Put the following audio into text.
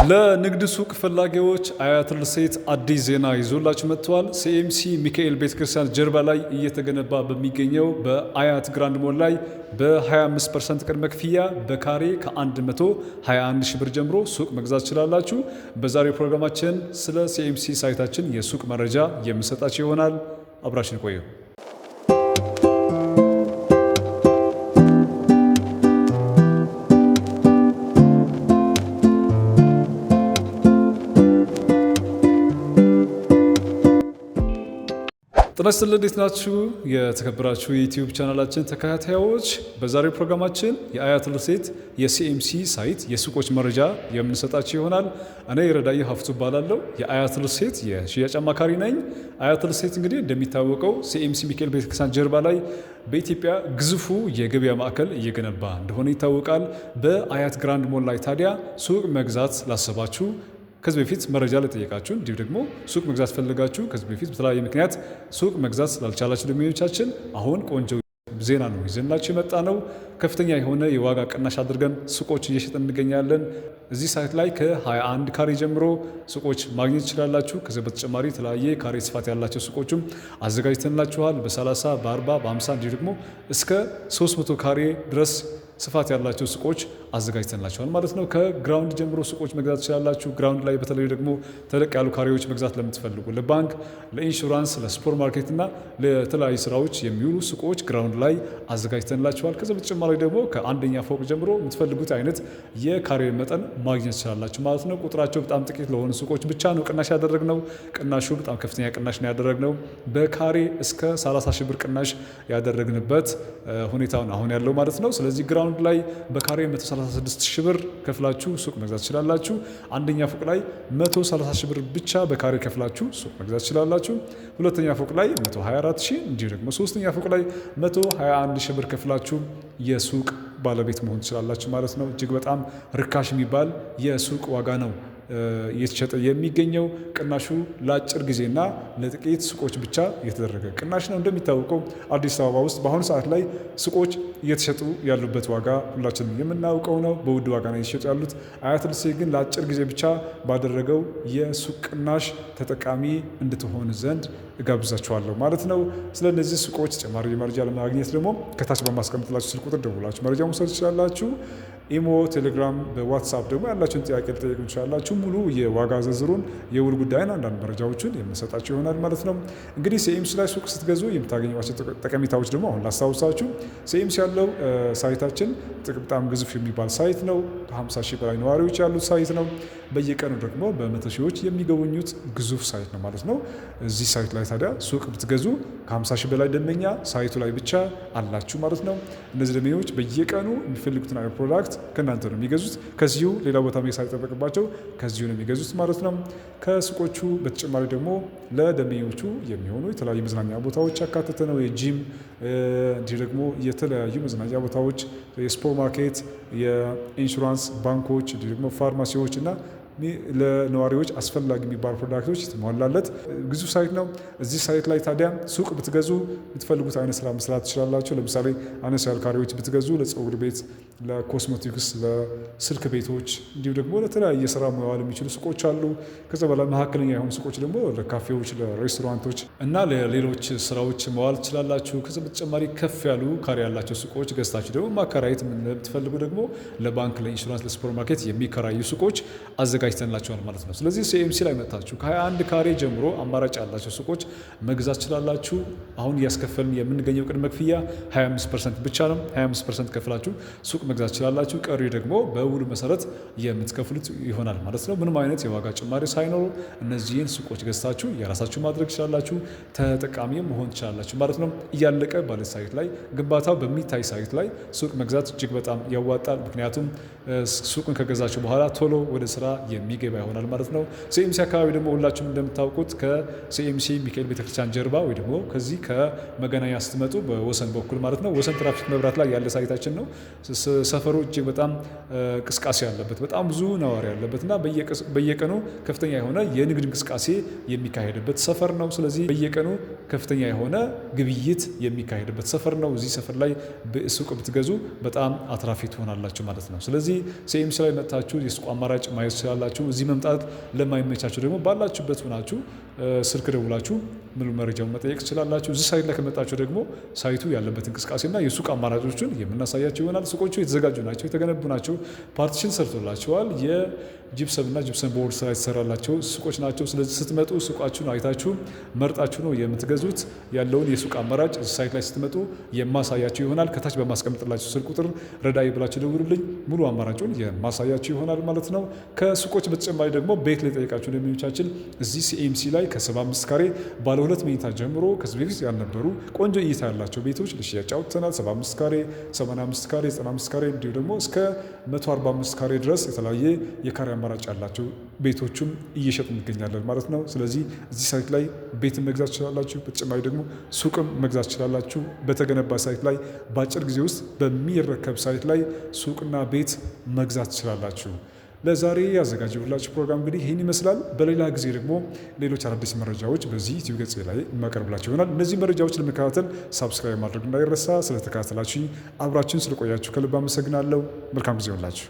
ለንግድ ሱቅ ፈላጊዎች አያት ሪል ስቴት አዲስ ዜና ይዞላችሁ መጥቷል። ሲኤምሲ ሚካኤል ቤተክርስቲያን ጀርባ ላይ እየተገነባ በሚገኘው በአያት ግራንድ ሞል ላይ በ25% ቅድመ ክፍያ በካሬ ከ121 ሺህ ብር ጀምሮ ሱቅ መግዛት ትችላላችሁ። በዛሬው ፕሮግራማችን ስለ ሲኤምሲ ሳይታችን የሱቅ መረጃ የምሰጣችሁ ይሆናል። አብራችን ቆዩ። ጤና ይስጥልኝ፣ እንዴት ናችሁ? የተከበራችሁ የዩቲዩብ ቻናላችን ተከታታዮች፣ በዛሬው ፕሮግራማችን የአያት ሪል ስቴት የሲኤምሲ ሳይት የሱቆች መረጃ የምንሰጣችሁ ይሆናል። እኔ ረዳኢ ሀፍቱ እባላለሁ። የአያት ሪል ስቴት የሽያጭ አማካሪ ነኝ። አያት ሪል ስቴት እንግዲህ እንደሚታወቀው ሲኤምሲ ሚካኤል ቤተክርስቲያን ጀርባ ላይ በኢትዮጵያ ግዙፉ የገበያ ማዕከል እየገነባ እንደሆነ ይታወቃል። በአያት ግራንድ ሞል ላይ ታዲያ ሱቅ መግዛት ላሰባችሁ፣ ከዚህ በፊት መረጃ ለጠየቃችሁ፣ እንዲሁ ደግሞ ሱቅ መግዛት ፈልጋችሁ ከዚህ በፊት በተለያየ ምክንያት ሱቅ መግዛት ላልቻላችሁ ደንበኞቻችን አሁን ቆንጆ ዜና ነው ይዘንላችሁ የመጣ ነው። ከፍተኛ የሆነ የዋጋ ቅናሽ አድርገን ሱቆች እየሸጠን እንገኛለን። እዚህ ሳይት ላይ ከ21 ካሬ ጀምሮ ሱቆች ማግኘት ትችላላችሁ። ከዚህ በተጨማሪ የተለያየ ካሬ ስፋት ያላቸው ሱቆችም አዘጋጅተንላችኋል። በ30 በ40 በ50 እንዲሁ ደግሞ እስከ 300 ካሬ ድረስ ስፋት ያላቸው ሱቆች አዘጋጅተንላችኋል ማለት ነው። ከግራውንድ ጀምሮ ሱቆች መግዛት ትችላላችሁ። ግራውንድ ላይ በተለይ ደግሞ ተለቅ ያሉ ካሬዎች መግዛት ለምትፈልጉ ለባንክ፣ ለኢንሹራንስ፣ ለሱፐር ማርኬት እና ለተለያዩ ስራዎች የሚውሉ ሱቆች ግራውንድ ላይ አዘጋጅተንላችኋል። ከዚህ በተጨማሪ ደግሞ ከአንደኛ ፎቅ ጀምሮ የምትፈልጉት አይነት የካሬ መጠን ማግኘት ትችላላችሁ ማለት ነው። ቁጥራቸው በጣም ጥቂት ለሆኑ ሱቆች ብቻ ነው ቅናሽ ያደረግነው። ቅናሹ በጣም ከፍተኛ ቅናሽ ነው ያደረግነው። በካሬ እስከ 30 ሺህ ብር ቅናሽ ያደረግንበት ሁኔታውን አሁን ያለው ማለት ነው። ስለዚህ ግራውንድ ላይ በካሬ 136 ሺህ ብር ከፍላችሁ ሱቅ መግዛት ትችላላችሁ። አንደኛ ፎቅ ላይ 130 ሺህ ብር ብቻ በካሬ ከፍላችሁ ሱቅ መግዛት ትችላላችሁ። ሁለተኛ ፎቅ ላይ 124 ሺህ፣ እንዲሁ ደግሞ ሶስተኛ ፎቅ ላይ 121 ሺህ ብር ከፍላችሁ የሱቅ ባለቤት መሆን ትችላላችሁ ማለት ነው። እጅግ በጣም ርካሽ የሚባል የሱቅ ዋጋ ነው እየተሸጠ የሚገኘው። ቅናሹ ለአጭር ጊዜና ለጥቂት ሱቆች ብቻ የተደረገ ቅናሽ ነው። እንደሚታወቀው አዲስ አበባ ውስጥ በአሁኑ ሰዓት ላይ ሱቆች እየተሸጡ ያሉበት ዋጋ ሁላችንም የምናውቀው ነው። በውድ ዋጋ ነው እየተሸጡ ያሉት። አያት ሪል ስቴት ግን ለአጭር ጊዜ ብቻ ባደረገው የሱቅ ቅናሽ ተጠቃሚ እንድትሆን ዘንድ እጋብዛችኋለሁ ማለት ነው። ስለ እነዚህ ሱቆች ተጨማሪ መረጃ ለማግኘት ደግሞ ከታች በማስቀምጥላችሁ ስልክ ቁጥር ደውላችሁ መረጃ መውሰድ ትችላላችሁ። ኢሞ፣ ቴሌግራም፣ በዋትሳፕ ደግሞ ያላችሁን ጥያቄ ልጠይቁ ትችላላችሁ። ሙሉ የዋጋ ዝርዝሩን፣ የውል ጉዳይና አንዳንድ መረጃዎችን የምንሰጣችሁ ይሆናል ማለት ነው። እንግዲህ ሲኤምሲ ላይ ሱቅ ስትገዙ የምታገኟቸው ጠቀሜታዎች ደግሞ አሁን ላስታውሳችሁ። ሲኤምሲ ያለው ሳይታችን በጣም ግዙፍ የሚባል ሳይት ነው። ከ50 ሺህ በላይ ነዋሪዎች ያሉት ሳይት ነው። በየቀኑ ደግሞ በመቶ ሺዎች የሚጎበኙት ግዙፍ ሳይት ነው ማለት ነው። እዚህ ሳይት ላይ ታዲያ ሱቅ ብትገዙ ከ50 ሺህ በላይ ደንበኛ ሳይቱ ላይ ብቻ አላችሁ ማለት ነው። እነዚህ ደንበኞች በየቀኑ የሚፈልጉትን አይነት ፕሮዳክት ከእናንተ ነው የሚገዙት። ከዚሁ ሌላ ቦታ መሄድ ሳይጠበቅባቸው ከዚሁ ነው የሚገዙት ማለት ነው። ከሱቆቹ በተጨማሪ ደግሞ ለደንበኞቹ የሚሆኑ የተለያዩ መዝናኛ ቦታዎች ያካተተ ነው። የጂም እንዲሁ ደግሞ የተለያዩ መዝናኛ ቦታዎች፣ የሱፐር ማርኬት፣ የኢንሹራንስ፣ ባንኮች እንዲሁ ደግሞ ፋርማሲዎች እና ለነዋሪዎች አስፈላጊ የሚባሉ ፕሮዳክቶች የተሟላለት ግዙፍ ሳይት ነው። እዚህ ሳይት ላይ ታዲያ ሱቅ ብትገዙ የምትፈልጉት አይነት ስራ መስራት ትችላላችሁ። ለምሳሌ አነስ ያሉ ካሬዎች ብትገዙ ለፀጉር ቤት፣ ለኮስሞቲክስ፣ ለስልክ ቤቶች እንዲሁ ደግሞ ለተለያየ ስራ መዋል የሚችሉ ሱቆች አሉ። ከዛ በላይ መካከለኛ የሆኑ ሱቆች ደግሞ ለካፌዎች፣ ለሬስቶራንቶች እና ለሌሎች ስራዎች መዋል ትችላላችሁ። ከዚ በተጨማሪ ከፍ ያሉ ካሬ ያላቸው ሱቆች ገዝታችሁ ደግሞ ማከራየት የምትፈልጉ ደግሞ ለባንክ፣ ለኢንሹራንስ፣ ለሱፐር ማርኬት የሚከራዩ ሱቆች አዘጋጅተንላችኋል ማለት ነው። ስለዚህ ሲኤምሲ ላይ መጣችሁ ከ21 ካሬ ጀምሮ አማራጭ ያላቸው ሱቆች መግዛት ትችላላችሁ። አሁን እያስከፈልን የምንገኘው ቅድመ ክፍያ 25% ብቻ ነው። 25% ከፍላችሁ ሱቅ መግዛት ትችላላችሁ። ቀሪ ደግሞ በውሉ መሰረት የምትከፍሉት ይሆናል ማለት ነው። ምንም አይነት የዋጋ ጭማሪ ሳይኖሩ እነዚህን ሱቆች ገዝታችሁ የራሳችሁ ማድረግ ትችላላችሁ፣ ተጠቃሚ መሆን ትችላላችሁ ማለት ነው። እያለቀ ባለ ሳይት ላይ ግንባታው በሚታይ ሳይት ላይ ሱቅ መግዛት እጅግ በጣም ያዋጣል። ምክንያቱም ሱቁን ከገዛችሁ በኋላ ቶሎ ወደ ስራ የሚገባ ይሆናል ማለት ነው። ሲኤምሲ አካባቢ ደግሞ ሁላችሁም እንደምታውቁት ከሲኤምሲ ሚካኤል ቤተክርስቲያን ጀርባ ወይ ደግሞ ከዚህ ከመገናኛ ስትመጡ በወሰን በኩል ማለት ነው፣ ወሰን ትራፊክ መብራት ላይ ያለ ሳይታችን ነው። ሰፈሩ እጅግ በጣም እንቅስቃሴ ያለበት፣ በጣም ብዙ ነዋሪ ያለበት እና በየቀኑ ከፍተኛ የሆነ የንግድ እንቅስቃሴ የሚካሄድበት ሰፈር ነው። ስለዚህ በየቀኑ ከፍተኛ የሆነ ግብይት የሚካሄድበት ሰፈር ነው። እዚህ ሰፈር ላይ ሱቅ ብትገዙ በጣም አትራፊ ትሆናላችሁ ማለት ነው። ስለዚህ ሲኤምሲ ላይ መጥታችሁ የሱቅ አማራጭ ማየት ትችላላችሁ። እዚህ መምጣት ለማይመቻችሁ ደግሞ ባላችሁበት ሆናችሁ ስልክ ደውላችሁ ሙሉ መረጃውን መጠየቅ ትችላላችሁ። እዚህ ሳይት ላይ ከመጣችሁ ደግሞ ሳይቱ ያለበት እንቅስቃሴና የሱቅ አማራጮችን የምናሳያቸው ይሆናል። ሱቆቹ የተዘጋጁ ናቸው፣ የተገነቡ ናቸው። ፓርቲሽን ሰርቶላቸዋል። የጂፕሰምና ጂፕሰም ቦርድ ስራ የተሰራላቸው ሱቆች ናቸው። ስለዚህ ስትመጡ ሱቃችሁን አይታችሁ መርጣችሁ ነው የምትገዙት። ያለውን የሱቅ አማራጭ እዚህ ሳይት ላይ ስትመጡ የማሳያችሁ ይሆናል። ከታች በማስቀምጥላችሁ ስልክ ቁጥር ረዳይ ብላችሁ ደውሉልኝ፣ ሙሉ አማራጩን የማሳያችሁ ይሆናል ማለት ነው። ከሱቆች በተጨማሪ ደግሞ ቤት ላይ ጠይቃችሁ እንደሚመቻችን እዚህ ሲኤምሲ ላይ ከ75 ካሬ ባለ 2 መኝታ ጀምሮ ከዚህ በፊት ያልነበሩ ቆንጆ እይታ ያላቸው ቤቶች ለሽያጭ አውጥተናል። 75 ካሬ፣ 85 ካሬ፣ 95 ካሬ እንዲሁ ደግሞ እስከ 145 ካሬ ድረስ የተለያየ የካሬ አማራጭ ያላቸው ቤቶቹም እየሸጡ እንገኛለን ማለት ነው። ስለዚህ እዚህ ሳይት ላይ ቤትን መግዛት ትችላላችሁ። በተጨማሪ ደግሞ ሱቅም መግዛት ትችላላችሁ። በተገነባ ሳይት ላይ በአጭር ጊዜ ውስጥ በሚረከብ ሳይት ላይ ሱቅና ቤት መግዛት ትችላላችሁ። ለዛሬ ያዘጋጀሁላችሁ ፕሮግራም እንግዲህ ይህን ይመስላል። በሌላ ጊዜ ደግሞ ሌሎች አዳዲስ መረጃዎች በዚህ ዩቲዩብ ገጽ ላይ የማቀርብላችሁ ይሆናል። እነዚህ መረጃዎች ለመከታተል ሳብስክራይብ ማድረግ እንዳይረሳ። ስለተከታተላችሁ አብራችሁን ስለቆያችሁ ከልብ አመሰግናለሁ። መልካም ጊዜ ይሁንላችሁ።